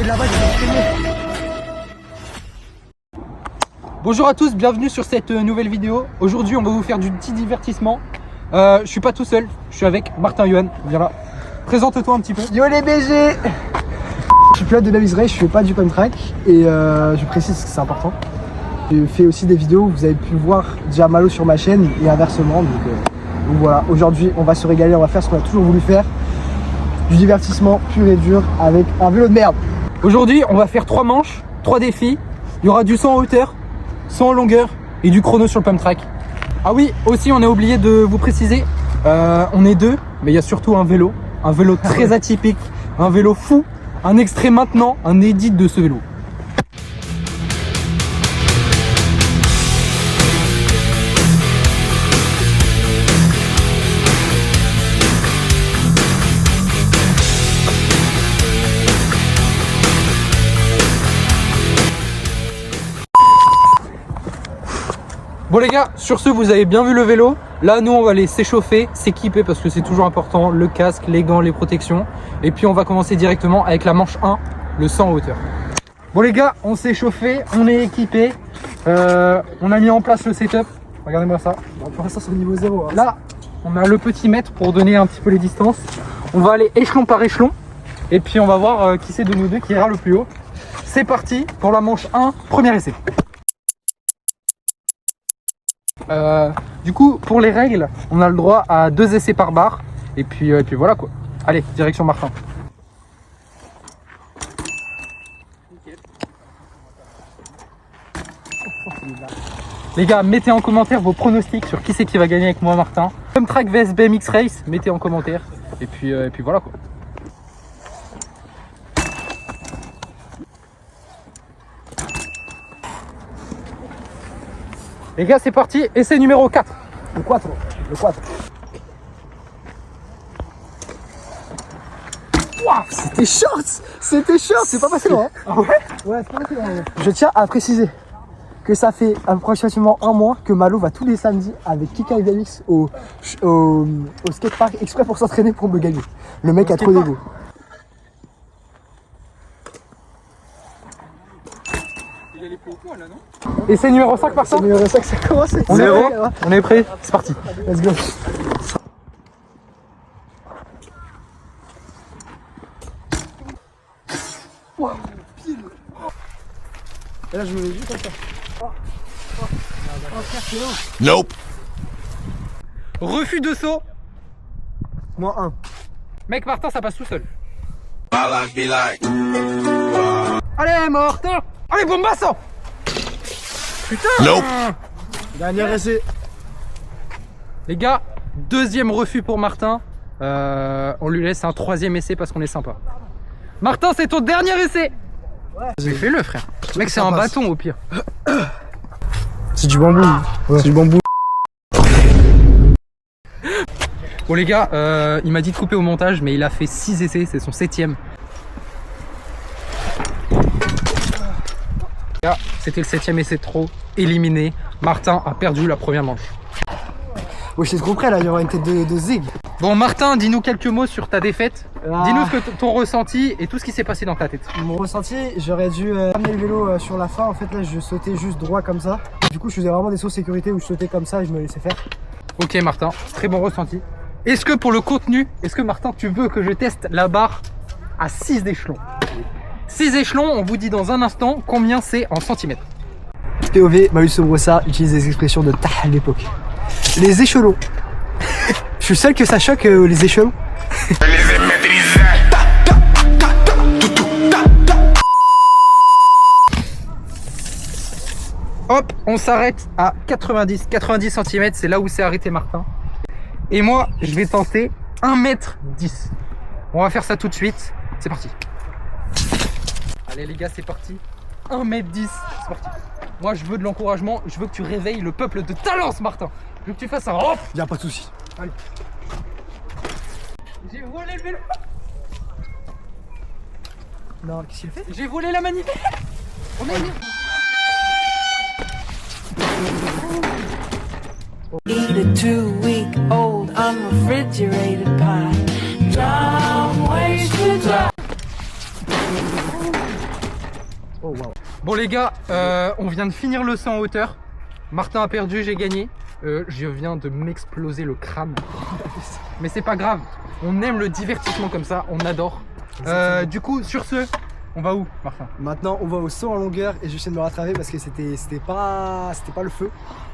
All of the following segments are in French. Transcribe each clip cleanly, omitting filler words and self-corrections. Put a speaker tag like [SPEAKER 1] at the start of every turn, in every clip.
[SPEAKER 1] Et là-bas, bonjour à tous, bienvenue sur cette nouvelle vidéo. Aujourd'hui, on va vous faire du petit divertissement. Je suis pas tout seul, je suis avec Martin Yohan. Viens là. Présente-toi un petit peu.
[SPEAKER 2] Yo les BG. Je suis pilote de Baby's Race, je fais pas du pump-track et je précise que c'est important. Je fais aussi des vidéos, vous avez pu voir déjà Malo sur ma chaîne et inversement. Donc voilà, aujourd'hui on va se régaler, on va faire ce qu'on a toujours voulu faire. Du divertissement pur et dur avec un vélo de merde.
[SPEAKER 1] Aujourd'hui, on va faire 3 manches, 3 défis. Il y aura du saut en hauteur, saut en longueur et du chrono sur le pump track. Ah oui, aussi on a oublié de vous préciser, on est 2, mais il y a surtout un vélo très atypique, un vélo fou, un extrait maintenant, un edit de ce vélo. Bon les gars, sur ce vous avez bien vu le vélo. Là nous on va aller s'échauffer, s'équiper parce que c'est toujours important, le casque, les gants, les protections. Et puis on va commencer directement avec la manche 1, le saut en hauteur. Bon les gars, on s'est échauffé, on est équipé, on a mis en place le setup. Regardez-moi ça.
[SPEAKER 2] Pour l'instant c'est au niveau 0. Hein.
[SPEAKER 1] Là, on a le petit mètre pour donner un petit peu les distances. On va aller échelon par échelon. Et puis on va voir qui c'est de nous deux qui ira le plus haut. C'est parti pour la manche 1, premier essai. Du coup, pour les règles, on a le droit à 2 essais par barre. Et puis voilà quoi. Allez, direction Martin. Les gars, mettez en commentaire vos pronostics sur qui c'est qui va gagner avec moi, Martin. Pump Track vs BMX Race, mettez en commentaire. Et puis voilà quoi. Les gars, c'est parti, essai numéro 4.
[SPEAKER 2] Le 4. Waouh, c'était short, c'est pas passé loin.
[SPEAKER 1] Ah ouais?
[SPEAKER 2] Ouais, c'est pas passé loin. Je tiens à préciser que ça fait approximativement un mois que Malo va tous les samedis avec Kika et BMX au skatepark exprès pour s'entraîner pour me gagner. Le mec a trop d'ego.
[SPEAKER 1] Essai numéro 5 par ça.
[SPEAKER 2] Numéro 5, ça commence.
[SPEAKER 1] On est prêt, c'est parti.
[SPEAKER 2] Let's go. Wow, pile. Et là je me mets juste comme ça.
[SPEAKER 3] Nope.
[SPEAKER 1] Refus de saut.
[SPEAKER 2] Moins 1.
[SPEAKER 1] Mec, Martin, ça passe tout seul. Allez, Martin. Allez, bombasso. Putain.
[SPEAKER 3] Nope.
[SPEAKER 2] Dernier essai.
[SPEAKER 1] Les gars, deuxième refus pour Martin. On lui laisse un 3e essai parce qu'on est sympa. Martin, c'est ton dernier essai. Ouais. Fais-le, frère. Mec, c'est un bâton au pire.
[SPEAKER 2] C'est du bambou. Ouais. C'est du bambou.
[SPEAKER 1] Bon les gars, il m'a dit de couper au montage, mais il a fait 6 essais, c'est son 7e. C'était le 7e essai de trop, éliminé. Martin a perdu la première manche.
[SPEAKER 2] Ouais, j'étais trop près là, il y aura une tête de zig.
[SPEAKER 1] Bon Martin, dis-nous quelques mots sur ta défaite. Dis-nous ton ressenti et tout ce qui s'est passé dans ta tête.
[SPEAKER 2] Mon ressenti, j'aurais dû amener le vélo sur la fin. En fait là, je sautais juste droit comme ça. Du coup, je faisais vraiment des sauts sécurité où je sautais comme ça et je me laissais faire.
[SPEAKER 1] Ok Martin, très bon ressenti. Est-ce que pour le contenu, est-ce que Martin, tu veux que je teste la barre à 6 échelons? 6 échelons, on vous dit dans un instant combien c'est en centimètres.
[SPEAKER 2] POV, Marius Brossard utilise des expressions de ta à l'époque. Les échelons. Je suis seul que ça choque les échelons.
[SPEAKER 1] Hop, on s'arrête à 90 cm, c'est là où s'est arrêté Martin. Et moi, je vais tenter 1m10. On va faire ça tout de suite. C'est parti. Allez les gars, c'est parti. 1m10, c'est parti. Moi, je veux de l'encouragement. Je veux que tu réveilles le peuple de Talence, Martin. Je veux que tu fasses un hop.
[SPEAKER 2] Y'a pas de soucis.
[SPEAKER 1] Allez. J'ai volé le vélo.
[SPEAKER 2] Non, qu'est-ce qu'il fait?
[SPEAKER 1] J'ai volé la manivelle. On est bien.
[SPEAKER 4] Eat a 2-week-old unrefrigerated pie. Don't waste your time.
[SPEAKER 2] Oh wow.
[SPEAKER 1] Bon les gars, on vient de finir le saut en hauteur. Martin a perdu, j'ai gagné. Je viens de m'exploser le crâne. Mais c'est pas grave, on aime le divertissement comme ça, on adore. Du coup, sur ce, on va où Martin?
[SPEAKER 2] Maintenant on va au saut en longueur et je vais essayer de me rattraper parce que c'était pas le feu.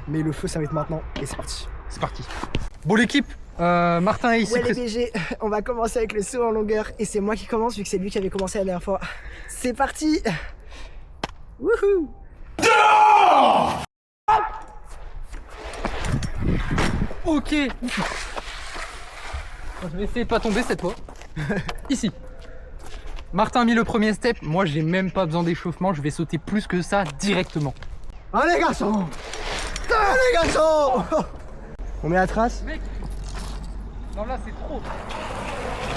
[SPEAKER 2] Mais le feu ça va être maintenant et c'est parti.
[SPEAKER 1] C'est parti. Bon l'équipe, Martin est ici.
[SPEAKER 2] Ouais les BG, on va commencer avec le saut en longueur et c'est moi qui commence vu que c'est lui qui avait commencé la dernière fois. C'est parti. Wouhou.
[SPEAKER 1] Ok. Je vais essayer de pas tomber cette fois. Ici. Martin a mis le premier step. Moi, j'ai même pas besoin d'échauffement. Je vais sauter plus que ça directement.
[SPEAKER 2] Allez garçon. Allez garçon. On met la trace.
[SPEAKER 1] Mec. Non là, c'est trop.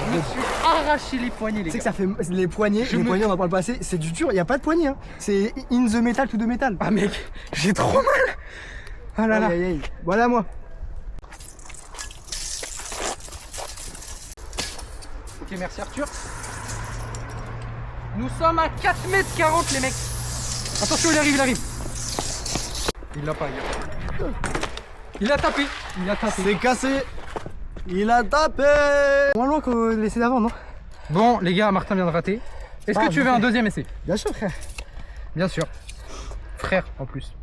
[SPEAKER 1] Je me suis arraché les poignets, les
[SPEAKER 2] Tu sais
[SPEAKER 1] gars.
[SPEAKER 2] que ça fait les poignets.
[SPEAKER 1] Je
[SPEAKER 2] Les
[SPEAKER 1] me-
[SPEAKER 2] poignets, on en parle pas assez. C'est du dur. Il y a pas de poignets. Hein. C'est in the metal to the metal.
[SPEAKER 1] Ah mec, j'ai trop mal. Ah là là.
[SPEAKER 2] Aïe, aïe, aïe. Voilà moi.
[SPEAKER 1] Ok, merci Arthur. Nous sommes à 4,40 m les mecs. Attention, il arrive, il arrive. Il l'a pas, il a pas. Il a tapé. Il a tapé.
[SPEAKER 2] C'est cassé. Il a tapé. Moins loin que l'essai d'avant, non?
[SPEAKER 1] Bon, les gars, Martin vient de rater. Est-ce
[SPEAKER 2] Ah,
[SPEAKER 1] que tu veux
[SPEAKER 2] bien
[SPEAKER 1] un
[SPEAKER 2] fait.
[SPEAKER 1] deuxième essai?
[SPEAKER 2] Bien sûr, frère.
[SPEAKER 1] Bien sûr. Frère, en plus.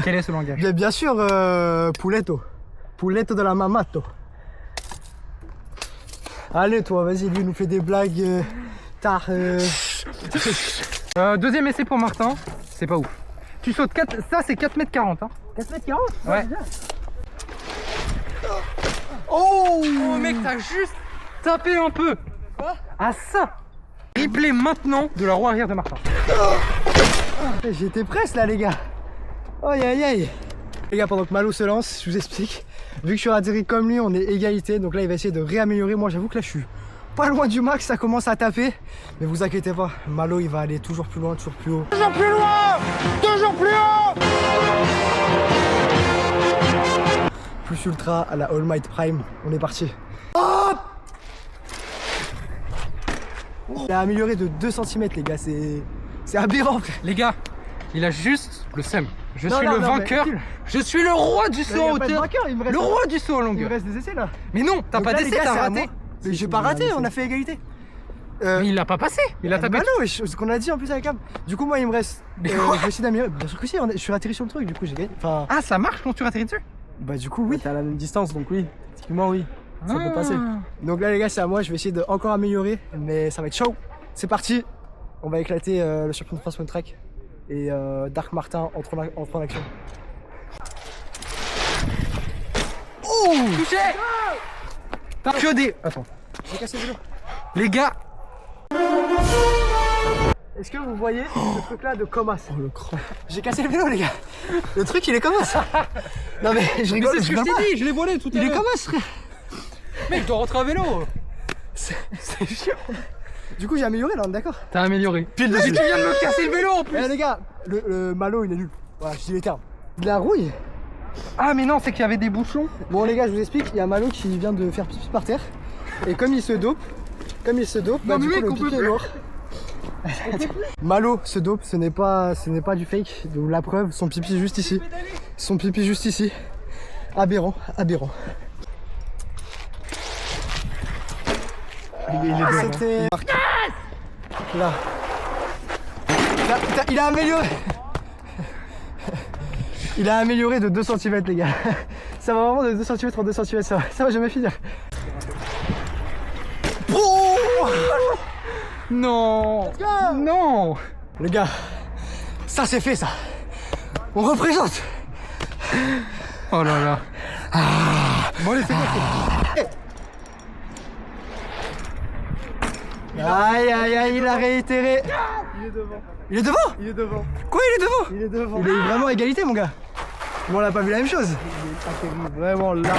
[SPEAKER 1] Quel est ce langage?
[SPEAKER 2] Bien sûr, Pouletto. Pouletto de la mamato. Allez, toi, vas-y, lui, il nous fait des blagues. Tard.
[SPEAKER 1] Deuxième essai pour Martin. C'est pas ouf. Tu sautes 4... Ça, c'est 4,40 m. Hein.
[SPEAKER 2] 4,40 m?
[SPEAKER 1] Ouais.
[SPEAKER 2] Oh.
[SPEAKER 1] Oh mec, t'as juste tapé un peu.
[SPEAKER 2] Quoi?
[SPEAKER 1] Ah ça. Replay maintenant de la roue arrière de Martin.
[SPEAKER 2] J'étais presque là, les gars. Aïe, aïe, aïe. Les gars, pendant que Malo se lance, je vous explique. Vu que je suis atterri comme lui, on est égalité. Donc là, il va essayer de réaméliorer. Moi, j'avoue que là, je suis pas loin du max. Ça commence à taper. Mais vous inquiétez pas. Malo, il va aller toujours plus loin, toujours plus haut. Toujours plus loin. Toujours plus haut. Plus ultra à la All Might Prime. On est parti. Hop. Il a amélioré de 2 cm, les gars. C'est aberrant, frère.
[SPEAKER 1] Les gars, il a juste le seum. Je
[SPEAKER 2] Non,
[SPEAKER 1] suis
[SPEAKER 2] non,
[SPEAKER 1] le
[SPEAKER 2] non, mais
[SPEAKER 1] vainqueur.
[SPEAKER 2] recule.
[SPEAKER 1] Je suis le roi du saut en hauteur.
[SPEAKER 2] il me reste
[SPEAKER 1] Le roi du saut en
[SPEAKER 2] il me
[SPEAKER 1] longueur.
[SPEAKER 2] reste des essais là.
[SPEAKER 1] Mais non, t'as
[SPEAKER 2] Donc
[SPEAKER 1] pas
[SPEAKER 2] là,
[SPEAKER 1] d'essai,
[SPEAKER 2] les gars,
[SPEAKER 1] t'as
[SPEAKER 2] c'est à
[SPEAKER 1] raté.
[SPEAKER 2] moi. Mais j'ai pas raté, on a fait égalité.
[SPEAKER 1] Mais il l'a pas passé. Il a tapé.
[SPEAKER 2] Bah non, c'est ce qu'on a dit en plus avec Cam. Du coup, moi, il me reste.
[SPEAKER 1] Mais
[SPEAKER 2] je
[SPEAKER 1] quoi
[SPEAKER 2] vais essayer d'améliorer. Bien sûr que si, je suis atterri sur le truc, du coup, j'ai gagné. Enfin,
[SPEAKER 1] Ah, ça marche quand tu atterris dessus?
[SPEAKER 2] bah, du coup, oui. T'es à la même distance, donc oui. Typiquement, oui. Ça peut
[SPEAKER 1] Ah.
[SPEAKER 2] passer. Donc là, les gars, c'est à moi. Je vais essayer de encore améliorer, mais ça va être chaud. C'est parti. On va éclater le champion de France One Track. Et Dark Martin entre en action.
[SPEAKER 1] Oh, touché. T'as que des. Attends.
[SPEAKER 2] J'ai cassé le vélo.
[SPEAKER 1] Les gars.
[SPEAKER 2] Est-ce que vous voyez ce truc là de Comas? Oh le cran. J'ai cassé le vélo, les gars. Le truc, il est Comas. Non, mais je
[SPEAKER 1] Mais
[SPEAKER 2] rigole.
[SPEAKER 1] c'est ce que je
[SPEAKER 2] rigole pas.
[SPEAKER 1] t'ai dit, je l'ai volé tout à
[SPEAKER 2] Il est
[SPEAKER 1] l'heure.
[SPEAKER 2] Comas, frère.
[SPEAKER 1] Mec, je dois rentrer à vélo.
[SPEAKER 2] C'est chiant. Du coup, j'ai amélioré là, on est d'accord?
[SPEAKER 1] T'as amélioré.
[SPEAKER 2] Pile
[SPEAKER 1] Mais
[SPEAKER 2] dessus.
[SPEAKER 1] tu viens de me casser le vélo en plus.
[SPEAKER 2] Eh les gars, le Malo il est nul. Voilà, je dis les termes. De la rouille.
[SPEAKER 1] Ah, mais non, c'est qu'il y avait des bouchons.
[SPEAKER 2] Bon les gars, je vous explique, il y a Malo qui vient de faire pipi par terre. Et comme il se dope, bah,
[SPEAKER 1] Non, mais
[SPEAKER 2] du coup,
[SPEAKER 1] mec,
[SPEAKER 2] le
[SPEAKER 1] on peut
[SPEAKER 2] pipi est
[SPEAKER 1] plus.
[SPEAKER 2] lourd. Malo se dope, ce n'est pas du fake. Donc la preuve, son pipi juste ici. Son pipi juste ici. Aberrant, aberrant. C'était là. Là, il a amélioré. Il a amélioré de 2 cm les gars. Ça va vraiment de 2 cm en 2 cm, ça va jamais finir. Oh
[SPEAKER 1] Non. Non.
[SPEAKER 2] les gars, ça c'est fait ça. On représente.
[SPEAKER 1] Oh là là. Bon, allez, c'est bon.
[SPEAKER 2] Aïe aïe aïe, il a réitéré.
[SPEAKER 3] Il est devant.
[SPEAKER 2] Il est devant.
[SPEAKER 3] Il est devant.
[SPEAKER 2] Quoi, il est devant?
[SPEAKER 3] Il est devant.
[SPEAKER 2] Il est vraiment à égalité mon gars. Bon, on n'a pas vu la même chose.
[SPEAKER 3] Il atterrit vraiment là.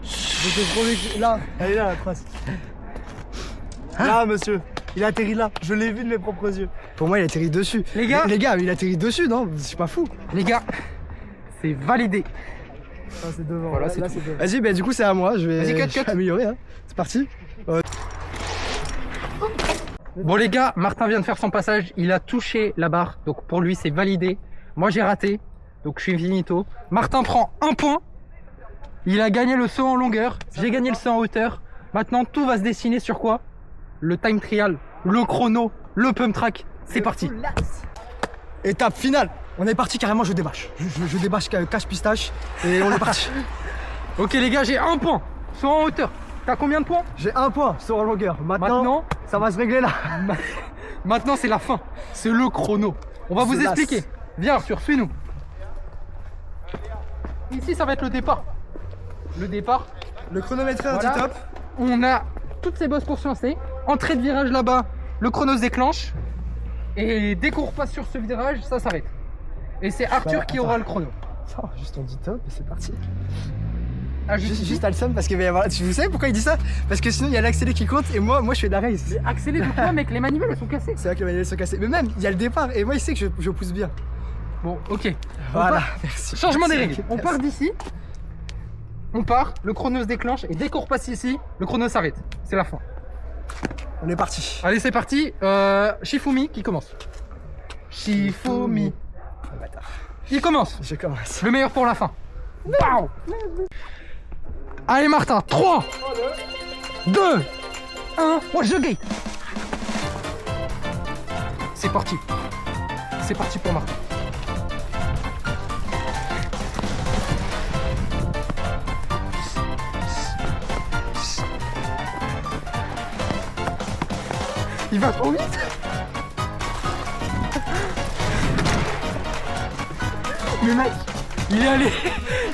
[SPEAKER 3] J'étais promis que... Là, elle est là la trace. Là, monsieur. Il atterrit là. Je l'ai vu de mes propres yeux.
[SPEAKER 2] Pour moi, il atterrit dessus.
[SPEAKER 1] Les gars.
[SPEAKER 2] Les gars, il atterrit dessus, non? C'est pas fou.
[SPEAKER 1] Les gars, c'est validé.
[SPEAKER 3] Ah, c'est devant.
[SPEAKER 1] Voilà,
[SPEAKER 3] là,
[SPEAKER 1] c'est
[SPEAKER 3] là,
[SPEAKER 1] tout.
[SPEAKER 3] c'est devant.
[SPEAKER 2] Vas-y, bah du coup, c'est à moi. Je
[SPEAKER 1] Vas-y,
[SPEAKER 2] vais,
[SPEAKER 1] cut,
[SPEAKER 2] je vais
[SPEAKER 1] cut.
[SPEAKER 2] améliorer. Hein. C'est parti.
[SPEAKER 1] Bon les gars, Martin vient de faire son passage, il a touché la barre, donc pour lui c'est validé. Moi j'ai raté, donc je suis finito. Martin prend 1 point, il a gagné le saut en longueur, j'ai gagné le saut en hauteur. Maintenant tout va se dessiner sur quoi? Le time trial, le chrono, le pump track, c'est parti.
[SPEAKER 2] Étape finale. On est parti carrément, je débâche. Je débâche cache pistache et on est parti.
[SPEAKER 1] Ok les gars, j'ai 1 point, saut en hauteur. T'as combien de points?
[SPEAKER 2] J'ai 1 point sur la longueur. Maintenant, ça va se régler là.
[SPEAKER 1] Maintenant c'est la fin, c'est le chrono. On va vous
[SPEAKER 2] lasse.
[SPEAKER 1] expliquer. Viens Arthur, suis-nous. Ici ça va être le départ. Le départ,
[SPEAKER 2] Le chronométreur
[SPEAKER 1] voilà.
[SPEAKER 2] du top.
[SPEAKER 1] On a toutes ces bosses pour se lancer. Entrée de virage là-bas, le chrono se déclenche. Et dès qu'on repasse sur ce virage, ça s'arrête. Et c'est Arthur
[SPEAKER 2] Bah,
[SPEAKER 1] qui
[SPEAKER 2] attends.
[SPEAKER 1] aura le chrono.
[SPEAKER 2] Oh, juste on dit top et c'est parti.
[SPEAKER 1] Ah,
[SPEAKER 2] Juste à le seum parce que vous savez pourquoi il dit ça? Parce que sinon il y a l'accélé qui compte et moi je fais de la race.
[SPEAKER 1] accéléré de quoi mec? Les manivelles elles sont cassées.
[SPEAKER 2] C'est vrai que les manuels sont cassés. Mais même il y a le départ et moi il sait que je pousse bien.
[SPEAKER 1] Bon, ok. On
[SPEAKER 2] Voilà,
[SPEAKER 1] part.
[SPEAKER 2] merci.
[SPEAKER 1] Changement des
[SPEAKER 2] Merci.
[SPEAKER 1] règles. On part d'ici. On part, le chrono se déclenche et dès qu'on repasse ici, le chrono s'arrête. C'est la fin.
[SPEAKER 2] On est parti.
[SPEAKER 1] Allez, c'est parti. Shifumi qui commence. Shifumi.
[SPEAKER 2] Oh, bâtard.
[SPEAKER 1] Il commence.
[SPEAKER 2] Je commence.
[SPEAKER 1] Le meilleur pour la fin. Waouh. Allez Martin, 3, 2, 1, watch the gate. C'est parti. C'est parti pour Martin. Il va trop vite. Mais mec, il est allé.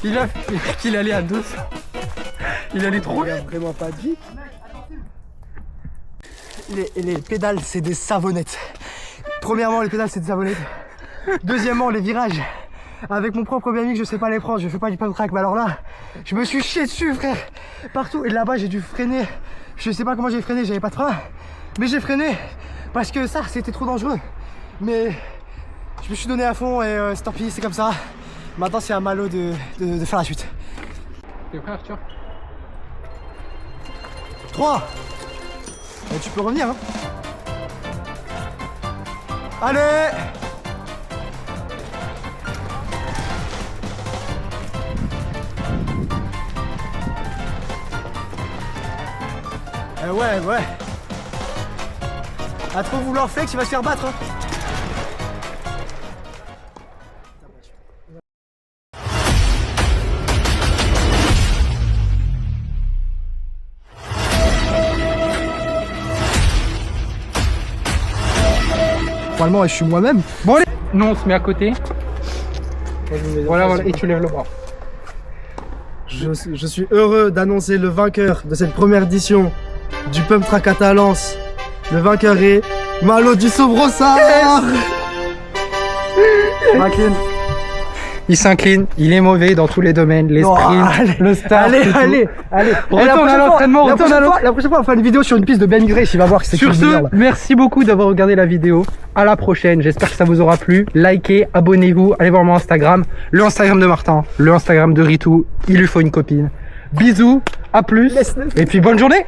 [SPEAKER 1] Il est allé à 200. Il allait trop
[SPEAKER 2] Il y a
[SPEAKER 1] vite.
[SPEAKER 2] vraiment pas de vie. Les pédales, c'est des savonnettes. Premièrement, les pédales, c'est des savonnettes. Deuxièmement, les virages. Avec mon propre BMX, je sais pas les prendre, je fais pas du pump track. Mais alors là, je me suis chié dessus, frère. Partout. Et là-bas, j'ai dû freiner. Je sais pas comment j'ai freiné, j'avais pas de frein. Mais j'ai freiné parce que ça, c'était trop dangereux. Mais je me suis donné à fond et tant pis, c'est comme ça. Maintenant, c'est à Malo de faire la suite.
[SPEAKER 1] T'es prêt Arthur?
[SPEAKER 2] 3. Tu peux revenir hein. Allez. Ouais. À trop vouloir faire que tu vas se faire battre hein. Normalement, je suis moi-même.
[SPEAKER 1] Bon allez. Nous on se met à côté. Voilà. Et tu lèves le bras.
[SPEAKER 3] Je suis heureux d'annoncer le vainqueur de cette première édition du Pump Track à Talence. Le vainqueur est Malo du Sobrossard. Maclean.
[SPEAKER 1] Il s'incline, il est mauvais dans tous les domaines, les
[SPEAKER 2] Non,
[SPEAKER 1] sprints,
[SPEAKER 2] allez,
[SPEAKER 1] le start.
[SPEAKER 2] Allez.
[SPEAKER 1] Retourne à l'entraînement, retourne à l'entraînement.
[SPEAKER 2] La prochaine fois, on va faire une vidéo sur une piste de BMX Race, il va voir que c'est
[SPEAKER 1] Sur
[SPEAKER 2] que
[SPEAKER 1] ce,
[SPEAKER 2] bizarre, là.
[SPEAKER 1] merci beaucoup d'avoir regardé la vidéo. À la prochaine, j'espère que ça vous aura plu. Likez, abonnez-vous, allez voir mon Instagram, le Instagram de Martin, le Instagram de Ritou, il lui faut une copine. Bisous, à plus, et puis bonne journée.